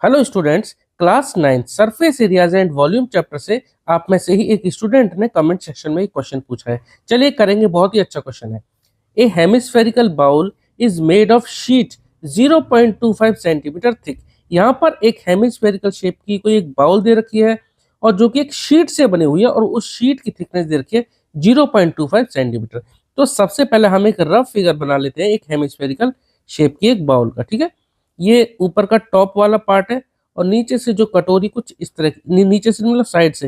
Hello students, class 9 surface areas and volume chapter से आप में से ही एक स्टूडेंट ने कमेंट सेक्शन में एक क्वेश्चन पूछा है। चलिए करेंगे, बहुत ही अच्छा क्वेश्चन है। A hemispherical bowl is made of sheet 0.25 centimetre thick. यहाँ पर एक हेमिस्फेरिकल शेप की कोई एक बाउल दे रखी है और जो कि एक शीट से बनी हुई है और उस शीट की थिकनेस दे रखी है 0.25 सेंटीमीटर। तो सबसे पहले हम एक रफ फिगर बना लेते हैं एक हेमिस्फेरिकल शेप की एक बाउल का। ठीक है, ये ऊपर का टॉप वाला पार्ट है और नीचे से जो कटोरी कुछ इस तरह की, नीचे से मतलब साइड से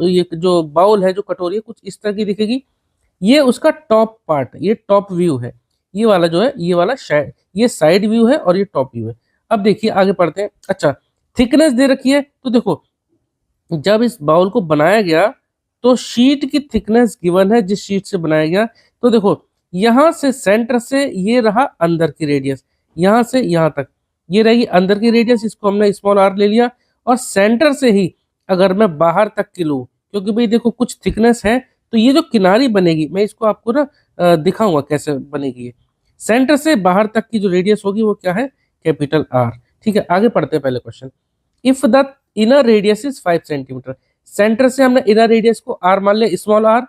ये जो बाउल है, जो कटोरी है, कुछ इस तरह की दिखेगी। ये उसका टॉप पार्ट, ये टॉप व्यू है। ये वाला जो है, ये वाला ये साइड व्यू है और ये टॉप व्यू है। अब देखिए आगे पढ़ते हैं। अच्छा, थिकनेस दे रखी है, तो देखो जब इस बाउल को बनाया गया तो शीट की थिकनेस गिवन है जिस शीट से बनाया गया। तो देखो यहां से सेंटर से ये रहा अंदर की रेडियस, यहां से यहां तक ये रही अंदर की रेडियस, इसको हमने स्मॉल आर ले लिया। और सेंटर से ही अगर मैं बाहर तक की लूँ, क्योंकि भाई देखो कुछ थिकनेस है, तो ये जो किनारी बनेगी, मैं इसको आपको ना दिखाऊंगा कैसे बनेगी। ये सेंटर से बाहर तक की जो रेडियस होगी वो क्या है, कैपिटल आर। ठीक है, आगे पढ़ते हैं पहले question. If the inner radius is 5 centimetre, centre से हमने इनर रेडियस को आर मान लिया, small R.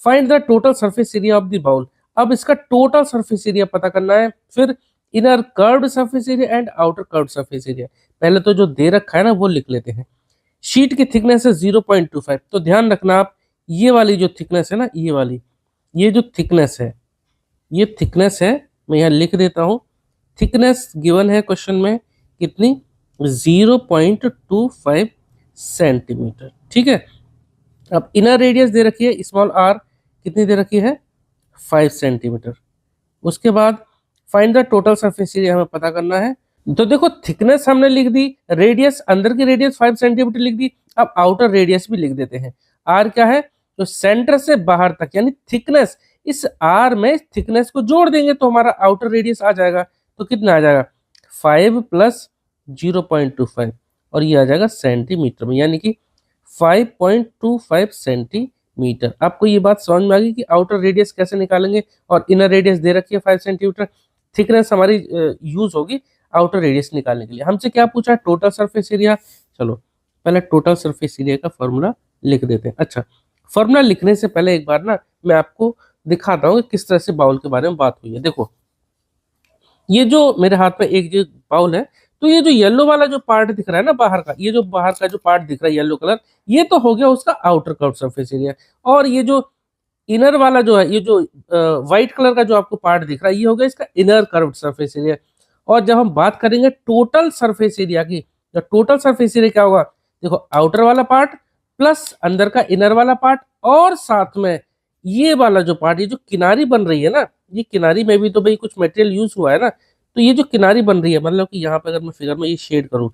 Find the total surface area of the bowl. अब इसका टोटल सरफेस एरिया पता करना है। फिर inner curved surface area and outer curved surface area. पहले तो जो दे रखा है ना वो लिख लेते हैं। शीट की थिकनेस है 0.25। तो ध्यान रखना आप, ये वाली जो थिकनेस है ना, ये वाली, ये जो थिकनेस है, ये थिकनेस है, मैं यहाँ लिख देता हूँ। थिकनेस गिवन है क्वेश्चन में कितनी, 0.25 सेंटीमीटर। ठीक है, अब इनर रेडियस दे रखी है स्मॉल आर, कितनी दे रखी है, 5 सेंटीमीटर। उसके बाद find the total surface area हमें पता करना है। तो देखो थिकनेस हमने लिख दी, रेडियस, अंदर की रेडियस 5 सेंटीमीटर लिख दी। अब आउटर रेडियस भी लिख देते हैं। आर क्या है, तो सेंटर से बाहर तक यानी थिकनेस, इस आर में थिकनेस को जोड़ देंगे तो हमारा आउटर रेडियस आ जाएगा। तो कितना आ जाएगा, 5 प्लस 0.25, और ये आ जाएगा सेंटीमीटर में, यानी कि 5.25 सेंटीमीटर। आपको ये बात समझ में आ गई कि आउटर रेडियस कैसे निकालेंगे, और इनर रेडियस दे रखी है 5 सेंटीमीटर। थिकनेस हमारी यूज होगी आउटर रेडियस निकालने के लिए। हमसे क्या पूछा है, टोटल सरफेस एरिया। चलो पहले टोटल सरफेस एरिया का फॉर्मूला लिख देते हैं। अच्छा, फॉर्मूला लिखने से पहले एक बार ना मैं आपको दिखाता हूँ कि किस तरह से बाउल के बारे में बात हुई है। देखो ये जो मेरे हाथ में एक जो बाउल है, तो ये जो येलो वाला जो पार्ट दिख रहा है ना बाहर का, ये जो बाहर का जो पार्ट दिख रहा है येलो कलर, ये तो हो गया उसका आउटर कर्व सरफेस एरिया। और ये जो इनर वाला जो है, ये जो व्हाइट कलर का जो आपको पार्ट दिख रहा है, ये हो गया इसका इनर कर्व सरफेस एरिया। और जब हम बात करेंगे टोटल सरफेस एरिया की, तो टोटल सरफेस एरिया क्या होगा, देखो आउटर वाला पार्ट प्लस अंदर का इनर वाला पार्ट, और साथ में ये वाला जो पार्ट, ये जो किनारी बन रही है ना, ये किनारी में भी तो भाई कुछ मटेरियल यूज हुआ है ना। तो ये जो किनारी बन रही है, मतलब कि यहाँ पे अगर मैं फिगर में ये शेड करूँ,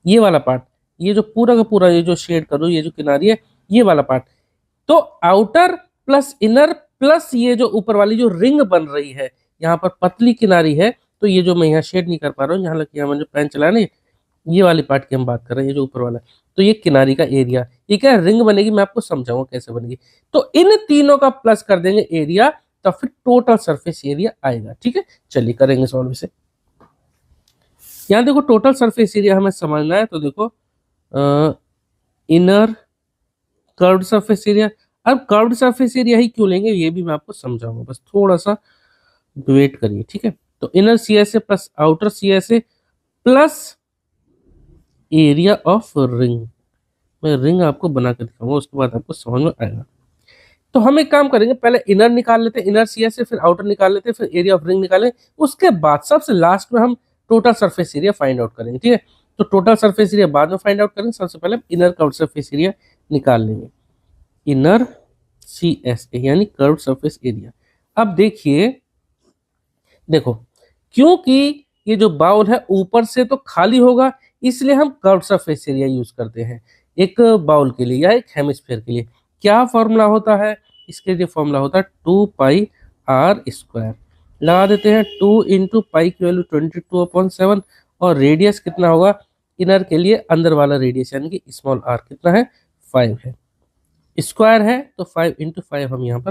ये वाला पार्ट, ये जो पूरा का पूरा ये जो शेड करूँ, ये जो किनारी है, ये वाला पार्ट, तो आउटर प्लस इनर प्लस ये जो ऊपर वाली जो रिंग बन रही है, यहाँ पर पतली किनारी है। तो ये जो मैं यहाँ शेड नहीं कर पा रहा हूँ, यहाँ लग यहाँ जो पेन चला ना, ये वाली पार्ट की हम बात कर रहे हैं, ये जो ऊपर वाला, तो ये किनारी का एरिया, ये क्या रिंग बनेगी, मैं आपको समझाऊंगा कैसे बनेगी। तो इन तीनों का प्लस कर देंगे एरिया, तो फिर टोटल सरफेस एरिया आएगा। ठीक है, चलिए करेंगे सॉल्व इसे। यहाँ देखो टोटल सरफेस एरिया हमें समझना है, तो देखो इनर कर्व्ड सरफेस एरिया। अब कर्व्ड सरफेस एरिया ही क्यों लेंगे ये भी मैं आपको समझाऊंगा, बस थोड़ा सा वेट करिए। ठीक है, तो inner C S A plus outer C S A plus area of ring. मैं रिंग आपको बना के दिखाऊंगा, उसके बाद आपको समझ में आएगा। तो हम एक काम करेंगे, पहले इनर निकाल लेते हैं, इनर सी एस ए, फिर आउटर निकाल लेते हैं, फिर एरिया ऑफ रिंग निकालें। उसके बाद सबसे लास्ट में हम total surface area find out करेंगे। ठीक है, तो टोटल सरफेस एरिया बाद में फाइंड आउट करेंगे, सबसे पहले इनर कर्व्ड सरफेस एरिया निकाल लेंगे। इनर सी एस ए यानी कर्व सरफेस एरिया। अब देखिए, देखो क्योंकि ये जो बाउल है ऊपर से तो खाली होगा, इसलिए हम कर्व सरफेस एरिया यूज करते हैं एक बाउल के लिए या एक हेमिस्फीयर के लिए। क्या फॉर्मूला होता है, इसके लिए फॉर्मूला होता है 2 पाई आर स्क्वायर। लगा देते हैं, 2 इंटू पाई की वैल्यू 22/7, और रेडियस कितना होगा इनर के लिए, अंदर वाला रेडियस यानी कि स्मॉल आर कितना है, 5 है। स्क्वायर है तो 5 इंटू 5 हम यहाँ पर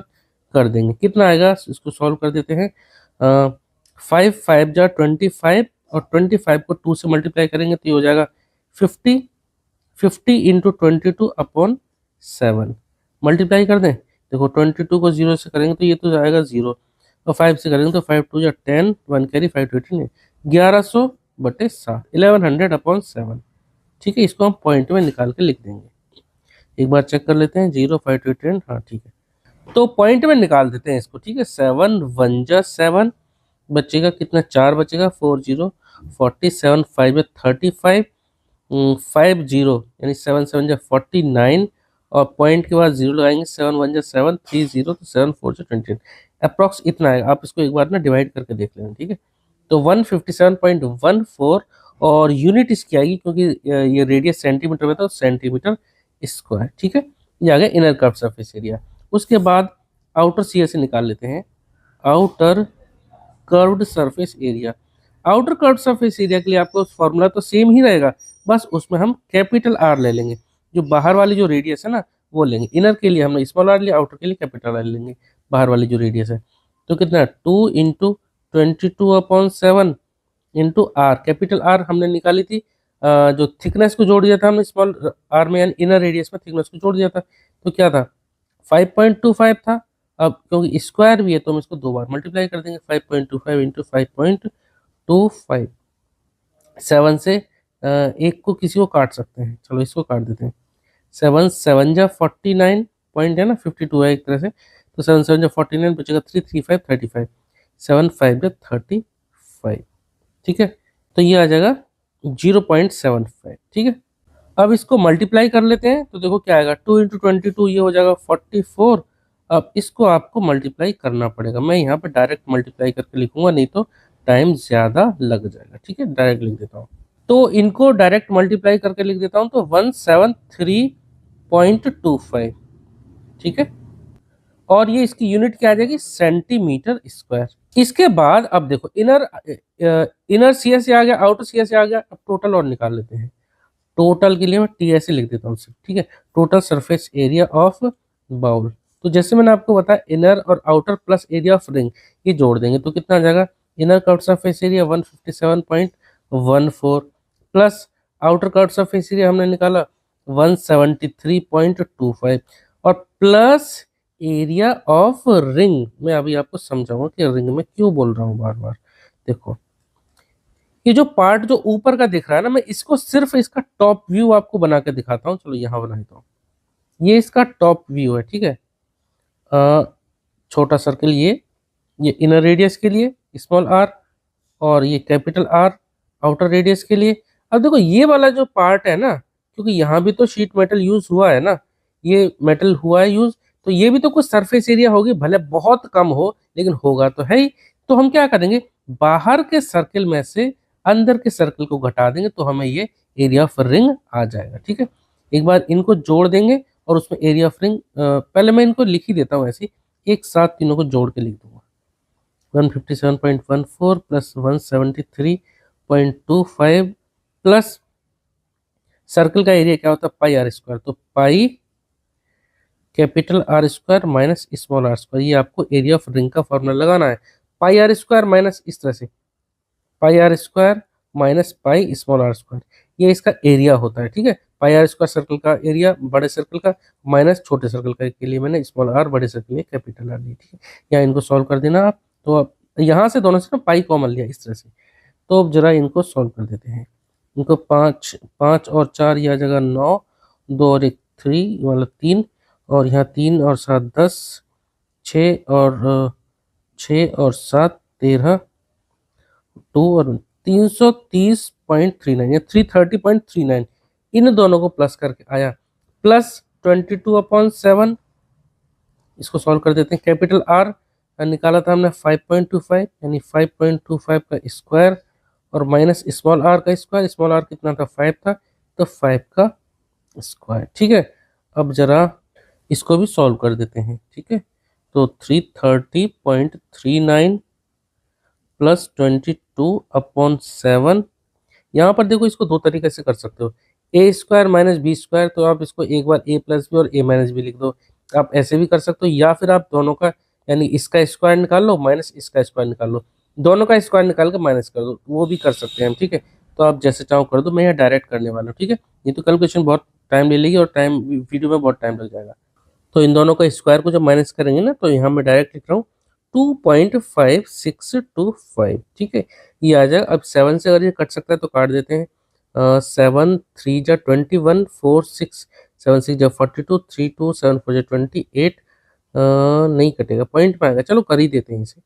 कर देंगे, कितना आएगा, इसको सॉल्व कर देते हैं। 5 5 जा 25 और 25 को 2 से मल्टीप्लाई करेंगे तो ये हो जाएगा 50, 50 इंटू 22/7 मल्टीप्लाई कर दें। देखो 22 को 0 से करेंगे तो ये तो जाएगा 0, और 5 से करेंगे तो 5 2 10, 1 कैरी 5 to 18 1100/7, 1100/7। ठीक है, इसको हम पॉइंट में निकाल के लिख देंगे। एक बार चेक कर लेते हैं, 0 5 to 10, हाँ ठीक है, तो पॉइंट में निकाल देते हैं इसको। ठीक है, 7 1 जा 7 बचेगा कितना, 4 बचेगा, 4 0 40, 7 5 35, 5 0 यानी 7 7 जा 49, और पॉइंट के बाद 0 लगाएंगे, 7 1 जा 7, 3 0 तो 7 4 जा 28, अप्रॉक्स इतना आएगा। आप इसको एक बार ना डिवाइड करके देख लेना। ठीक है, तो 157.14, और यूनिट इसकी आएगी क्योंकि ये रेडियस सेंटीमीटर में था, सेंटीमीटर स्क्वायर। ठीक है, ये आ गया इनर कर्व सरफेस एरिया। उसके बाद आउटर सीए से निकाल लेते हैं, outer curved surface area. Outer curved surface area के लिए आपको फॉर्मूला तो सेम ही रहेगा, बस उसमें हम कैपिटल आर ले लेंगे, जो बाहर वाली जो रेडियस है ना वो लेंगे। इनर के लिए हमने स्मॉल आर लिया, आउटर के लिए कैपिटल आर लेंगे, बाहर वाली जो रेडियस है। तो कितना, 2 into 22/7 into R, capital R हमने निकाली थी, जो थिकनेस को जोड़ दिया था हमने स्मॉल आर में, यानी इनर रेडियस में थिकनेस को जोड़ दिया था, तो क्या था 5.25 था। अब क्योंकि स्क्वायर भी है तो हम इसको 2 बार मल्टीप्लाई कर देंगे, 5.25 इंटू 5.25, 7 से एक को किसी को काट सकते हैं, चलो इसको काट देते हैं। 7 7 जा 49 पॉइंट है ना, 52 है एक तरह से, तो 7 7 जा 49 बचेगा, 3 3 5 35, 7 5 जा 35। ठीक है, तो ये आ जाएगा 0.75। ठीक है, अब इसको मल्टीप्लाई कर लेते हैं तो देखो क्या आएगा, 2 इंटू 22 ये हो जाएगा 44। अब इसको आपको मल्टीप्लाई करना पड़ेगा, मैं यहाँ पे डायरेक्ट मल्टीप्लाई करके लिखूंगा, नहीं तो टाइम ज़्यादा लग जाएगा। ठीक है, डायरेक्ट लिख देता हूँ, तो इनको डायरेक्ट मल्टीप्लाई करके लिख देता हूँ, तो 173.25। ठीक है, और ये इसकी यूनिट क्या आ जाएगी, सेंटीमीटर स्क्वायर। इसके बाद अब देखो इनर सीएस से आ गया, आउटर सीएस से आ गया, अब टोटल और निकाल लेते हैं। टोटल के लिए मैं टीएसए लिख देता हूँ सिर्फ। ठीक है, total surface area of bowl. तो जैसे मैंने आपको बताया, इनर और outer plus area of ring ये जोड़ देंगे तो कितना आ जाएगा, inner curved surface area 157.14 plus outer curved surface area हमने निकाला 173.25, और प्लस एरिया ऑफ रिंग। मैं अभी आपको समझाऊंगा कि रिंग में क्यों बोल रहा हूँ बार बार। देखो ये जो पार्ट जो ऊपर का दिख रहा है ना, मैं इसको सिर्फ इसका टॉप व्यू आपको बना के दिखाता हूँ। चलो यहाँ बना देता हूँ, ये इसका टॉप व्यू है। ठीक है, छोटा सर्कल ये इनर रेडियस के लिए स्मॉल आर, और ये कैपिटल आर आउटर रेडियस के लिए। अब देखो ये वाला जो पार्ट है ना, क्योंकि यहाँ भी तो शीट मेटल यूज हुआ है ना, ये मेटल हुआ है यूज, तो ये भी तो कुछ सरफेस एरिया होगी, भले बहुत कम हो लेकिन होगा तो है ही। तो हम क्या करेंगे, बाहर के सर्कल में से अंदर के सर्कल को घटा देंगे तो हमें ये एरिया ऑफ रिंग आ जाएगा। ठीक है, एक बार इनको जोड़ देंगे और उसमें एरिया ऑफ रिंग, पहले मैं इनको लिख ही देता हूँ ऐसे, एक साथ तीनों को जोड़ के लिख दूंगा। 157.14 प्लस 173.25 प्लस सर्कल का एरिया क्या होता है, पाई आर स्क्वायर, तो pi capital R square minus small R square. ये आपको एरिया ऑफ रिंग का फॉर्मूला लगाना है, पाई आर स्क्वायर माइनस इस तरह से pi R square minus pi small R square, ये इसका एरिया होता है। ठीक है, पाई आर स्क्वायर सर्कल का एरिया बड़े सर्कल का माइनस छोटे सर्कल का, के लिए मैंने स्मॉल आर, बड़े सर्कल में कैपिटल आर ली। ठीक है, या इनको सॉल्व कर देना आप, तो अब यहाँ से दोनों से ना पाई कॉमन लिया इस तरह से। तो अब जरा इनको सॉल्व कर देते हैं, इनको 5 5 और 4 यह जगह 9, 2 और 1 3 मतलब 3, और यहाँ 3 और 7 10, 6 और 7 13, 2 और 330.39 या 330.39, इन दोनों को प्लस करके आया, प्लस 22/7। इसको सॉल्व कर देते हैं, कैपिटल आर निकाला था हमने 5.25 यानी 5.25 का स्क्वायर, और माइनस स्मॉल आर का स्क्वायर, स्मॉल आर कितना था 5 था, तो 5 का स्क्वायर। ठीक है, अब जरा इसको भी सॉल्व कर देते हैं। ठीक है, तो 330.39 प्लस 22/7, यहाँ पर देखो इसको दो तरीके से कर सकते हो, ए स्क्वायर माइनस बी स्क्वायर, तो आप इसको एक बार ए प्लस बी और ए माइनस बी लिख दो, आप ऐसे भी कर सकते हो, या फिर आप दोनों का यानी इसका स्क्वायर निकाल लो माइनस इसका स्क्वायर निकाल लो, दोनों का स्क्वायर निकाल के माइनस कर दो, वो भी कर सकते हैं हम, ठीक है। तो आप जैसे चाहो कर दो, मैं यहाँ डायरेक्ट करने वाला हूँ, ठीक है। ये तो कैलकुलेशन बहुत टाइम ले लेगी और टाइम वीडियो में बहुत टाइम लग जाएगा। तो इन दोनों का स्क्वायर को जब माइनस करेंगे ना, तो यहाँ मैं डायरेक्ट लिख रहा हूँ 2.5625, ठीक है। ये आ जाएगा। अब 7 से अगर ये कट सकता है तो काट देते हैं। 7 3 जा 21, 4 6, 7 6 जा 42, 3 2 7 4 जा 28, नहीं कटेगा, पॉइंट में आएगा। चलो कर ही देते हैं इसे,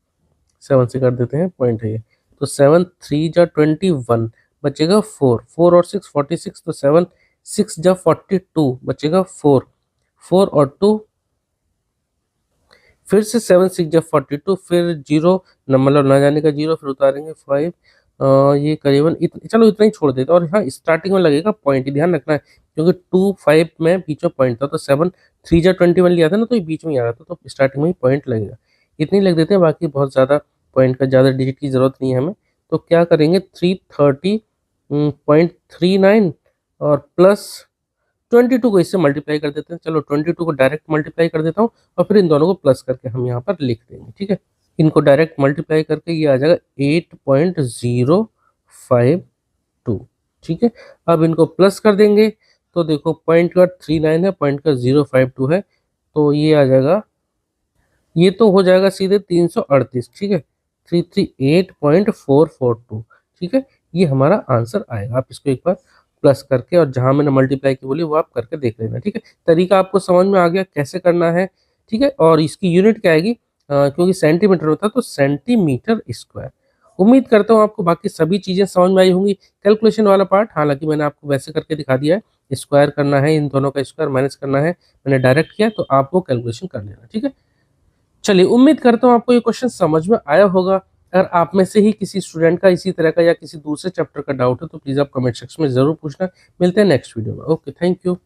7 से कर देते हैं, पॉइंट है ये। तो 7 3 जा 21 बचेगा 4 और 6 46, तो 7 6 जा 42 बचेगा 4 और 2, फिर से 7 6 जा 42, फिर जीरो, मतलब ना जाने का जीरो, फिर उतारेंगे 5। ये करीबन चलो इतना ही छोड़ देते हैं। और हाँ, स्टार्टिंग में लगेगा पॉइंट, ध्यान रखना है, क्योंकि 2 5 में बीच में पॉइंट था, तो 7 3 जा 21 लिया था ना, तो ये बीच में ही आ रहा था, तो स्टार्टिंग में ही पॉइंट लगेगा। इतनी लग देते हैं, बाकी बहुत ज़्यादा पॉइंट का, ज़्यादा डिजिट की ज़रूरत नहीं है हमें। तो क्या करेंगे, 330.39 और प्लस 22 को इससे मल्टीप्लाई कर देते हैं। चलो 22 को डायरेक्ट मल्टीप्लाई कर देता हूँ, और फिर इन दोनों को प्लस करके हम यहाँ पर लिख देंगे, ठीक है। इनको डायरेक्ट मल्टीप्लाई करके ये आ जाएगा 8.052, ठीक है। अब इनको प्लस कर देंगे, तो देखो पॉइंट का 39 है, पॉइंट का 052 है, तो ये आ जाएगा, ये तो हो जाएगा सीधे 338, ठीक है। 338.442, ठीक है। ये हमारा आंसर आएगा। आप इसको एक बार प्लस करके, और जहां मैंने मल्टीप्लाई की बोली वो आप करके देख लेना, ठीक है। तरीका आपको समझ में आ गया कैसे करना है, ठीक है। और इसकी यूनिट क्या आएगी, क्योंकि सेंटीमीटर होता है तो सेंटीमीटर स्क्वायर। उम्मीद करता हूँ आपको बाकी सभी चीजें समझ में आई होंगी। कैलकुलेशन वाला पार्ट हालांकि मैंने आपको वैसे करके दिखा दिया है, स्क्वायर करना है, इन दोनों का स्क्वायर माइनस करना है, मैंने डायरेक्ट किया, तो आप वो कैलकुलेशन कर लेना, ठीक है। चलिए, उम्मीद करता हूँ आपको ये क्वेश्चन समझ में आया होगा। अगर आप में से ही किसी स्टूडेंट का इसी तरह का या किसी दूसरे चैप्टर का डाउट है, तो प्लीज़ आप कमेंट सेक्शन में ज़रूर पूछना। मिलते हैं नेक्स्ट वीडियो में। Okay, thank you.